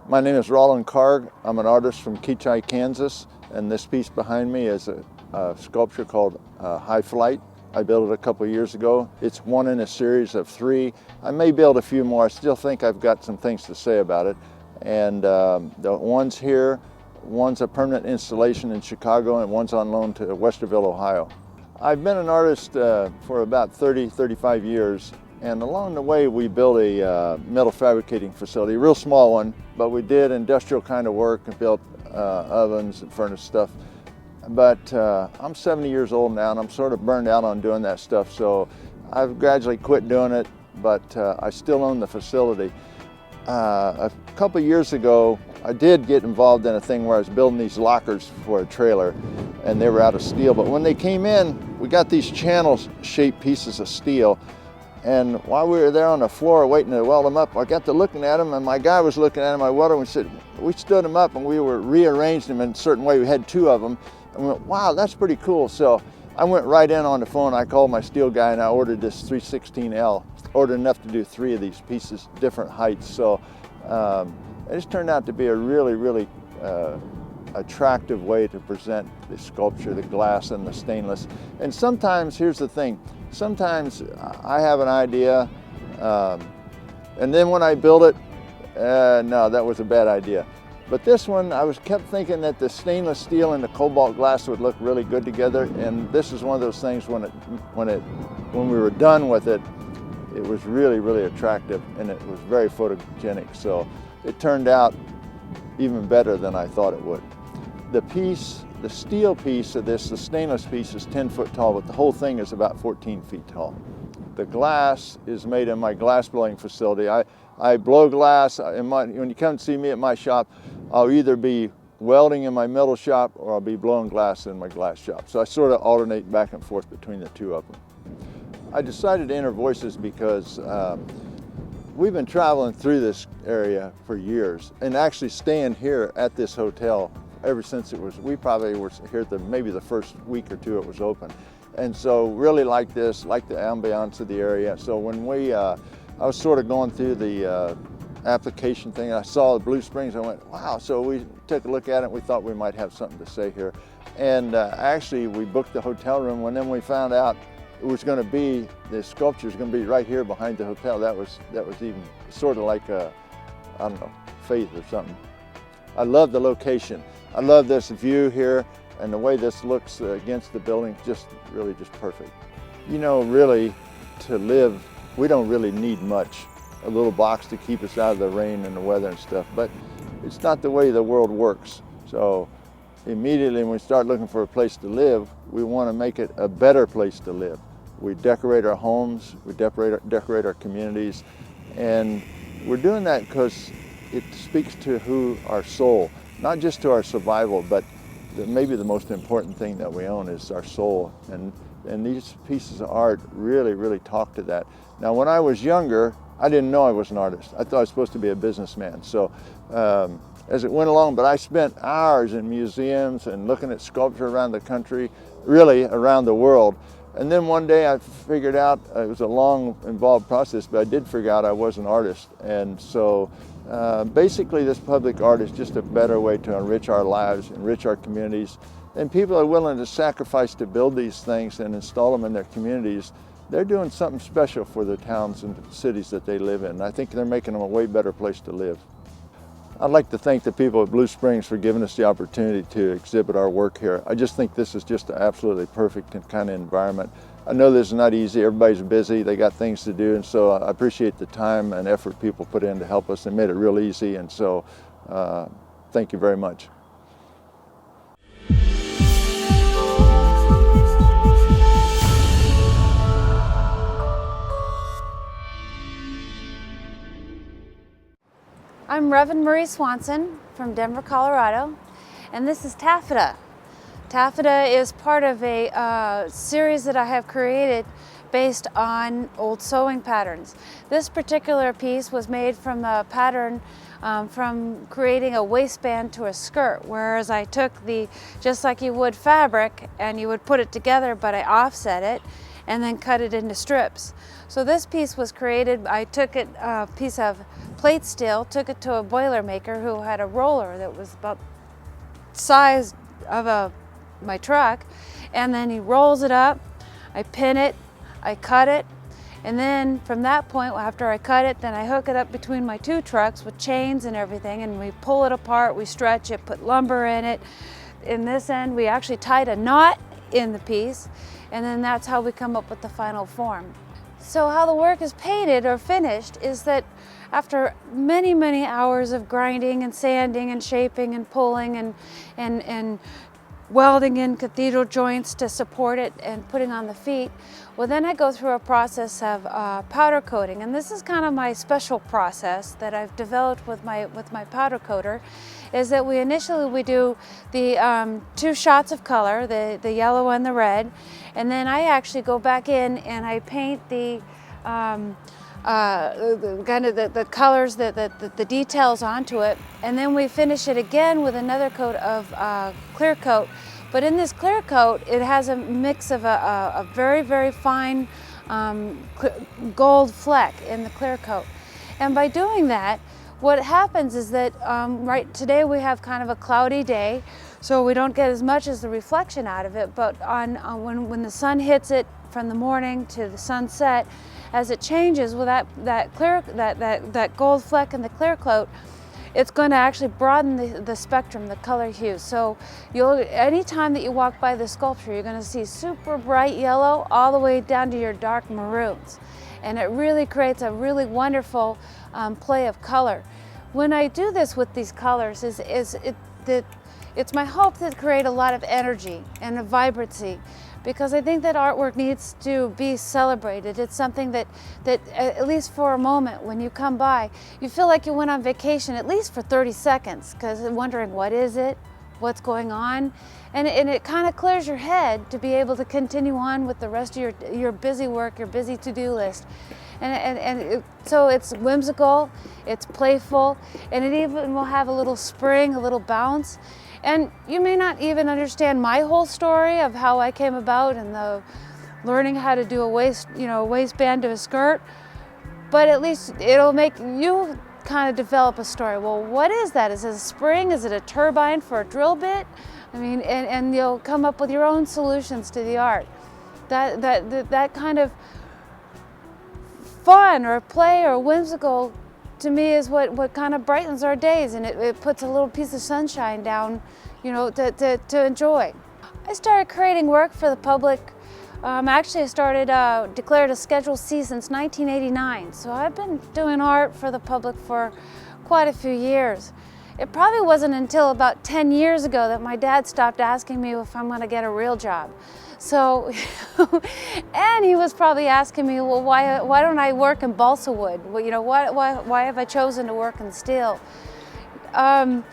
My name is Roland Karg. I'm an artist from Keachai, Kansas, and this piece behind me is a sculpture called High Flight. I built it a couple years ago. It's one in a series of 3. I may build a few more. I still think I've got some things to say about it. And the one's here, one's a permanent installation in Chicago, and one's on loan to Westerville, Ohio. I've been an artist for about 35 years. And along the way, we built a metal fabricating facility, a real small one, but we did industrial kind of work and built ovens and furnace stuff. But I'm 70 years old now, and I'm sort of burned out on doing that stuff, so I've gradually quit doing it, but I still own the facility. A couple years ago, I did get involved in a thing where I was building these lockers for a trailer, and they were out of steel. But when they came in, we got these channel-shaped pieces of steel. And while we were there on the floor waiting to weld them up, I got to looking at them, and my guy was looking at them. My welder, and we said, we stood them up and we were rearranged them in a certain way. We had 2 of them, and we went, wow, that's pretty cool. So I went right in on the phone. I called my steel guy and I ordered this 316L. Ordered enough to do 3 of these pieces, different heights. So it just turned out to be a really attractive way to present the sculpture, the glass and the stainless. And sometimes, here's the thing, sometimes I have an idea, and then when I build it, no, that was a bad idea. But this one, I kept thinking that the stainless steel and the cobalt glass would look really good together, and this is one of those things when we were done with it, it was really attractive, and it was very photogenic. So it turned out even better than I thought it would. The steel piece of this, the stainless piece, is 10 foot tall, but the whole thing is about 14 feet tall. The glass is made in my glass blowing facility. I blow glass. When you come see me at my shop, I'll either be welding in my metal shop or I'll be blowing glass in my glass shop. So I sort of alternate back and forth between the 2 of them. I decided to enter Voices because we've been traveling through this area for years, and actually staying here at this hotel ever since we probably were here maybe the first week or 2 it was open. And so really like this, like the ambiance of the area. So when I was sort of going through the application thing, I saw the Blue Springs, I went, wow. So we took a look at it, we thought we might have something to say here. And actually we booked the hotel room, and then we found out it was going to be, the sculpture is going to be right here behind the hotel. That was even sort of like I don't know, faith or something. I love the location. I love this view here, and the way this looks against the building, really just perfect. You know, really, to live, we don't really need much. A little box to keep us out of the rain and the weather and stuff, but it's not the way the world works. So immediately when we start looking for a place to live, we want to make it a better place to live. We decorate our homes, we decorate our communities, and we're doing that because it speaks to our soul, not just to our survival, but maybe the most important thing that we own is our soul. And these pieces of art really talk to that. Now, when I was younger, I didn't know I was an artist. I thought I was supposed to be a businessman. So as it went along, but I spent hours in museums and looking at sculpture around the country, really around the world. And then one day I figured out, it was a long, involved process, but I did figure out I was an artist. And so basically this public art is just a better way to enrich our lives, enrich our communities. And people are willing to sacrifice to build these things and install them in their communities. They're doing something special for the towns and cities that they live in. And I think they're making them a way better place to live. I'd like to thank the people at Blue Springs for giving us the opportunity to exhibit our work here. I just think this is just an absolutely perfect kind of environment. I know this is not easy, everybody's busy, they got things to do, and so I appreciate the time and effort people put in to help us. They made it real easy, and so thank you very much. I'm Reverend Marie Swanson from Denver, Colorado, and this is taffeta. Taffeta is part of a series that I have created based on old sewing patterns. This particular piece was made from the pattern from creating a waistband to a skirt, whereas I took just like you would fabric and you would put it together, but I offset it, and then cut it into strips. So this piece was created, I took it, a piece of plate steel, took it to a boiler maker who had a roller that was about the size of my truck, and then he rolls it up, I pin it, I cut it, and then from that point, after I cut it, then I hook it up between my two trucks with chains and everything, and we pull it apart, we stretch it, put lumber in it. In this end, we actually tied a knot in the piece, and then that's how we come up with the final form. So how the work is painted or finished is that after many, many hours of grinding and sanding and shaping and pulling and welding in cathedral joints to support it and putting on the feet, well, then I go through a process of powder coating, and this is kind of my special process that I've developed with my powder coater. Is that we initially do the 2 shots of color, the yellow and the red, and then I actually go back in and I paint the kind of the colors, the details onto it, and then we finish it again with another coat of clear coat. But in this clear coat, it has a mix of a very, very fine gold fleck in the clear coat. And by doing that, what happens is that right today we have kind of a cloudy day, so we don't get as much as the reflection out of it, but when the sun hits it from the morning to the sunset, as it changes with that gold fleck in the clear coat, it's going to actually broaden the spectrum, the color hues. So anytime that you walk by the sculpture, you're going to see super bright yellow all the way down to your dark maroons. And it really creates a really wonderful play of color. When I do this with these colors, it's my hope to create a lot of energy and a vibrancy, because I think that artwork needs to be celebrated. It's something that at least for a moment, when you come by, you feel like you went on vacation at least for 30 seconds, because you're wondering, what is it? What's going on? And it kind of clears your head to be able to continue on with the rest of your busy work, your busy to-do list. So it's whimsical, it's playful, and it even will have a little spring, a little bounce. And you may not even understand my whole story of how I came about and the learning how to do a waistband to a skirt, but at least it'll make you kind of develop a story. Well, what is that? Is it a spring? Is it a turbine for a drill bit? I mean, and you'll come up with your own solutions to the art. That kind of fun or play or whimsical, to me, is what kind of brightens our days, and it puts a little piece of sunshine down, to enjoy. I started creating work for the public. Actually, I declared a Schedule C since 1989, so I've been doing art for the public for quite a few years. It probably wasn't until about 10 years ago that my dad stopped asking me if I'm going to get a real job. So, and he was probably asking me, well, why don't I work in balsa wood? Well, why have I chosen to work in steel? No,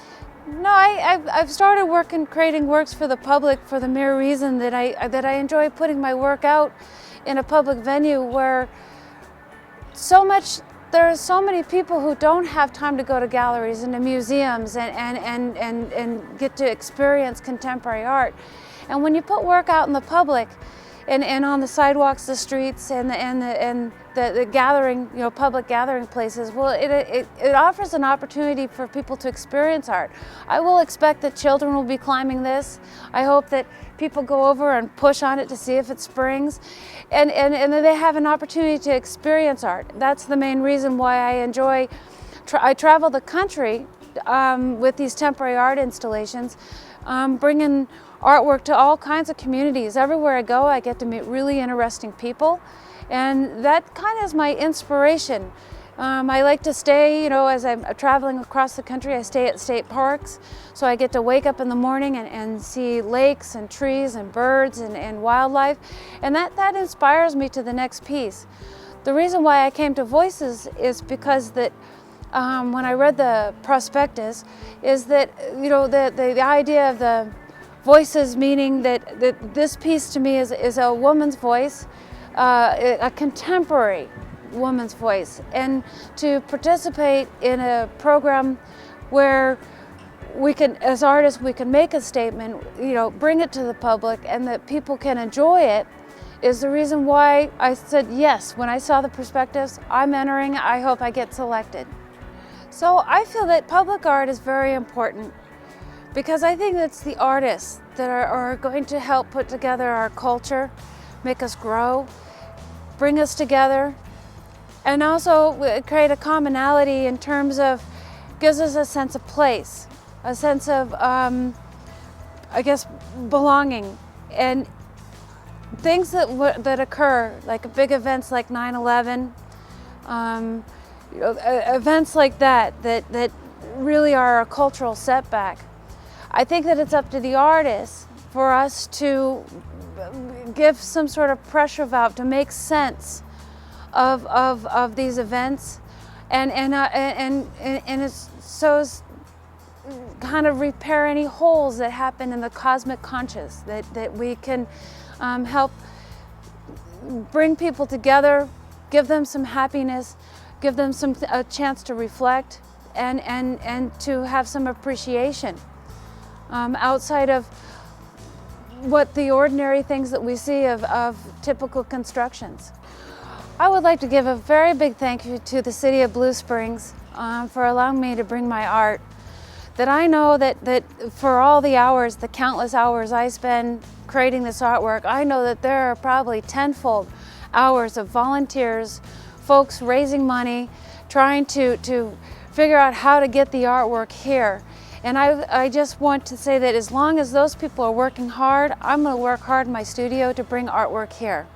I've started creating works for the public for the mere reason that I enjoy putting my work out in a public venue where there are so many people who don't have time to go to galleries and to museums and get to experience contemporary art. And when you put work out in the public and on the sidewalks, the streets, and the gathering, public gathering places, well, it offers an opportunity for people to experience art. I will expect that children will be climbing this. I hope that people go over and push on it to see if it springs, and that they have an opportunity to experience art. That's the main reason why I travel the country with these temporary art installations, bringing artwork to all kinds of communities. Everywhere I go, I get to meet really interesting people, and that kind of is my inspiration. I like to stay, as I'm traveling across the country, I stay at state parks, so I get to wake up in the morning and see lakes and trees and birds and wildlife, and that inspires me to the next piece. The reason why I came to Voices is because that when I read the prospectus, is that the idea of the voices, meaning that this piece to me is a woman's voice, a contemporary woman's voice, and to participate in a program where we can, as artists, we can make a statement, bring it to the public, and that people can enjoy it, is the reason why I said yes. When I saw the perspectives, I'm entering, I hope I get selected. So I feel that public art is very important because I think it's the artists that are going to help put together our culture, make us grow, bring us together, and also create a commonality in terms of, gives us a sense of place, a sense of, I guess, belonging. And things that occur, like big events like 9/11, events like that really are a cultural setback. I think that it's up to the artists for us to give some sort of pressure valve to make sense of these events, and it's so as kind of repair any holes that happen in the cosmic conscious, that we can help bring people together, give them some happiness, give them a chance to reflect, and to have some appreciation outside of what the ordinary things that we see of typical constructions. I would like to give a very big thank you to the City of Blue Springs for allowing me to bring my art. That I know that for all the hours, the countless hours I spend creating this artwork, I know that there are probably tenfold hours of volunteers, folks raising money, trying to figure out how to get the artwork here. And I just want to say that as long as those people are working hard, I'm going to work hard in my studio to bring artwork here.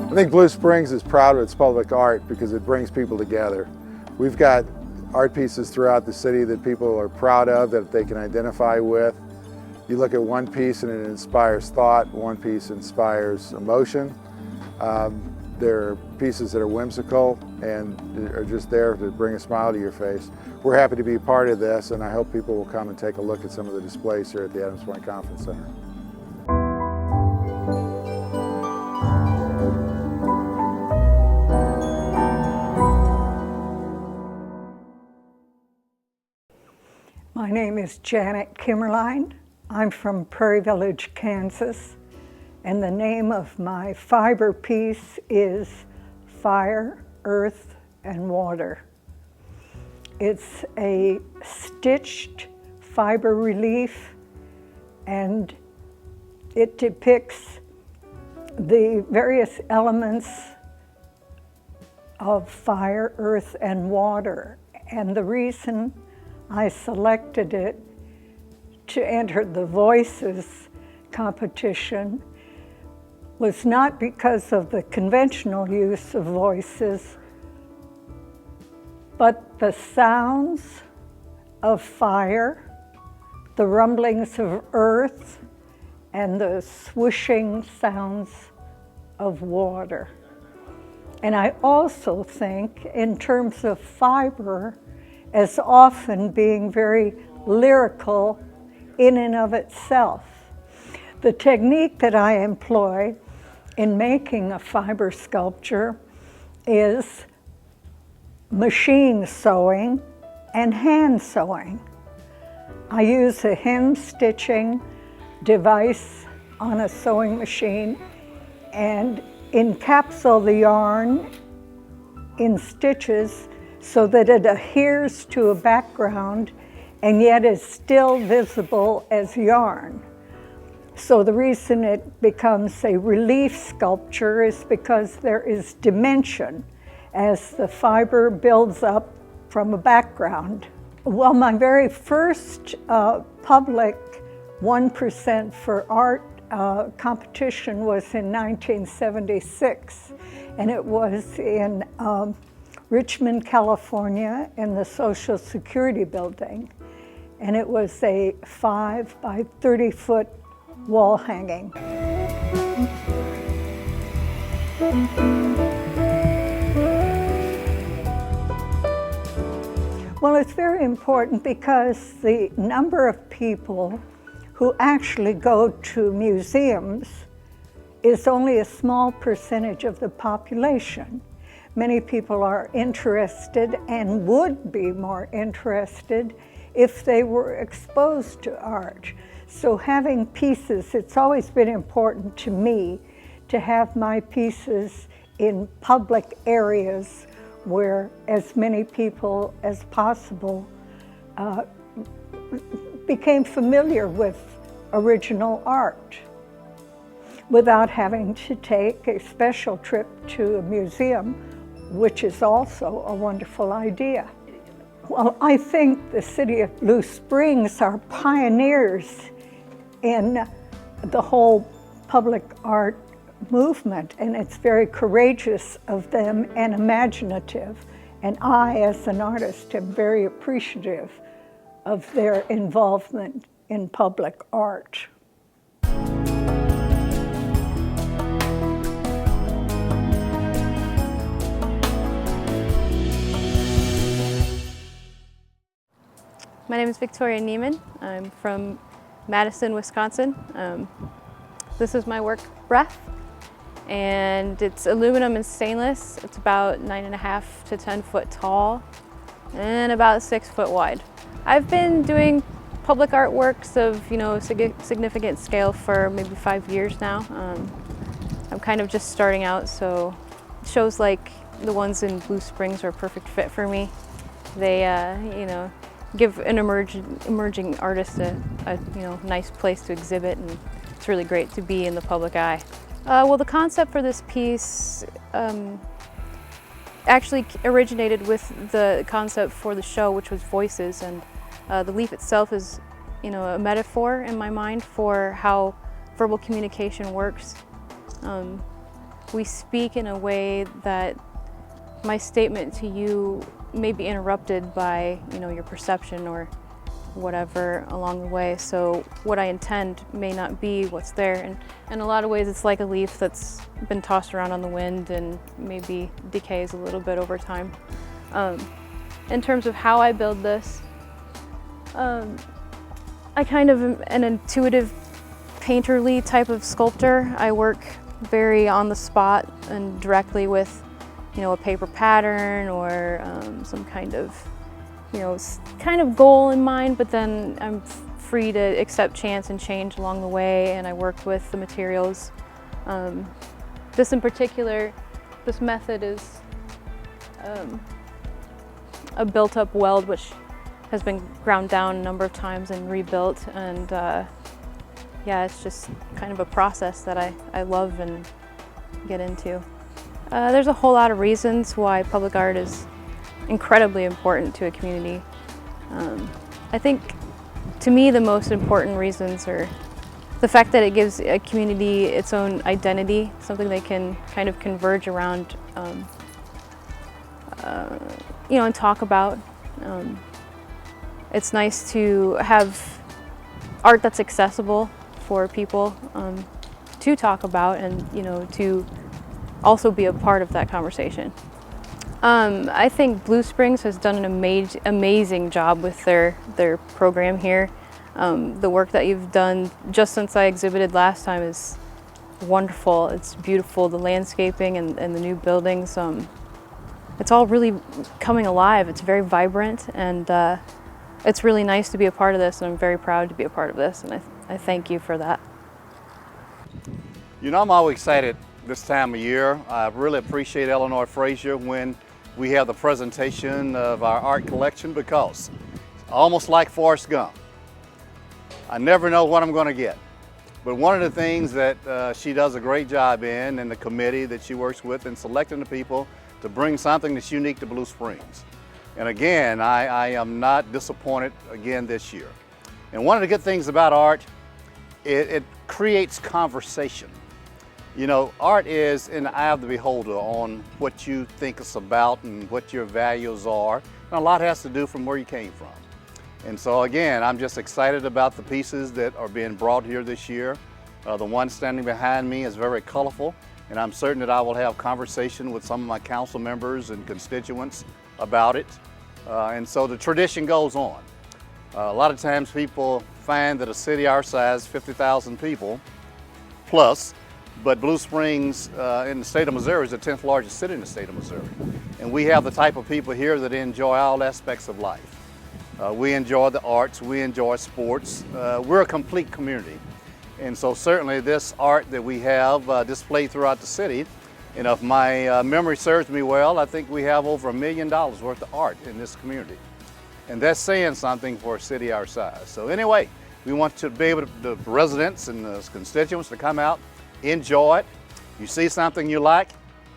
I think Blue Springs is proud of its public art because it brings people together. We've got art pieces throughout the city that people are proud of, that they can identify with. You look at one piece and it inspires thought, one piece inspires emotion. There are pieces that are whimsical and are just there to bring a smile to your face. We're happy to be a part of this, and I hope people will come and take a look at some of the displays here at the Adams Pointe Conference Center. My name is Janet Kimmerline. I'm from Prairie Village, Kansas, and the name of my fiber piece is Fire, Earth, and Water. It's a stitched fiber relief, and it depicts the various elements of fire, earth, and water. And the reason I selected it to enter the Voices competition was not because of the conventional use of voices, but the sounds of fire, the rumblings of earth, and the swooshing sounds of water. And I also think in terms of fiber as often being very lyrical in and of itself. The technique that I employ in making a fiber sculpture is machine sewing and hand sewing. I use a hem stitching device on a sewing machine and encapsule the yarn in stitches so that it adheres to a background and yet is still visible as yarn. So the reason it becomes a relief sculpture is because there is dimension as the fiber builds up from a background. Well, my very first public 1% for Art competition was in 1976, and it was in Richmond, California, in the Social Security building. And it was a 5 by 30 foot wall hanging. Well, it's very important because the number of people who actually go to museums is only a small percentage of the population. Many people are interested and would be more interested if they were exposed to art. So having pieces, it's always been important to me to have my pieces in public areas where as many people as possible became familiar with original art without having to take a special trip to a museum, which is also a wonderful idea. Well, I think the city of Blue Springs are pioneers in the whole public art movement, and it's very courageous of them and imaginative. And I, as an artist, am very appreciative of their involvement in public art. My name is Victoria Nieman. I'm from Madison, Wisconsin. This is my work, Breath, and it's aluminum and stainless. It's about 9.5 to 10 foot tall and about 6 foot wide. I've been doing public artworks of, significant scale for maybe 5 years now. I'm kind of just starting out, so shows like the ones in Blue Springs are a perfect fit for me. They, give an emerging artist a nice place to exhibit, and it's really great to be in the public eye. Well, the concept for this piece actually originated with the concept for the show, which was voices, and the leaf itself is, a metaphor in my mind for how verbal communication works. We speak in a way that my statement to you may be interrupted by, your perception or whatever along the way. So what I intend may not be what's there. And in a lot of ways, it's like a leaf that's been tossed around on the wind and maybe decays a little bit over time. In terms of how I build this, I kind of am an intuitive painterly type of sculptor. I work very on the spot and directly with a paper pattern or some kind of goal in mind, but then I'm free to accept chance and change along the way, and I work with the materials. This in particular, this method is a built-up weld which has been ground down a number of times and rebuilt, and yeah, it's just kind of a process that I love and get into. There's a whole lot of reasons why public art is incredibly important to a community. I think, to me, the most important reasons are the fact that it gives a community its own identity, something they can kind of converge around, and talk about. It's nice to have art that's accessible for people to talk about and, to also be a part of that conversation. I think Blue Springs has done an amazing job with their program here. The work that you've done just since I exhibited last time is wonderful. It's beautiful, the landscaping and the new buildings. It's all really coming alive. It's very vibrant, and it's really nice to be a part of this, and I'm very proud to be a part of this, and I thank you for that. I'm always excited this time of year. I really appreciate Eleanor Frazier when we have the presentation of our art collection, because it's almost like Forrest Gump. I never know what I'm going to get. But one of the things that she does a great job in, and the committee that she works with, in selecting the people to bring something that's unique to Blue Springs. And again, I am not disappointed again this year. And one of the good things about art, it creates conversation. Art is in the eye of the beholder on what you think it's about and what your values are. And a lot has to do from where you came from. And so again, I'm just excited about the pieces that are being brought here this year. The one standing behind me is very colorful, and I'm certain that I will have conversation with some of my council members and constituents about it. And so the tradition goes on. A lot of times people find that a city our size, 50,000 people plus, but Blue Springs in the state of Missouri is the 10th largest city in the state of Missouri. And we have the type of people here that enjoy all aspects of life. We enjoy the arts, we enjoy sports. We're a complete community. And so certainly this art that we have displayed throughout the city, and if my memory serves me well, I think we have over $1 million worth of art in this community. And that's saying something for a city our size. So anyway, we want to be able to, the residents and the constituents to come out, enjoy it. You see something you like,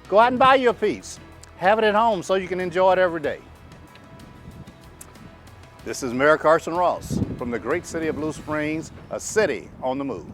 go out and buy you a piece. Have it at home so you can enjoy it every day. This is Mayor Carson Ross from the great city of Blue Springs, a city on the move.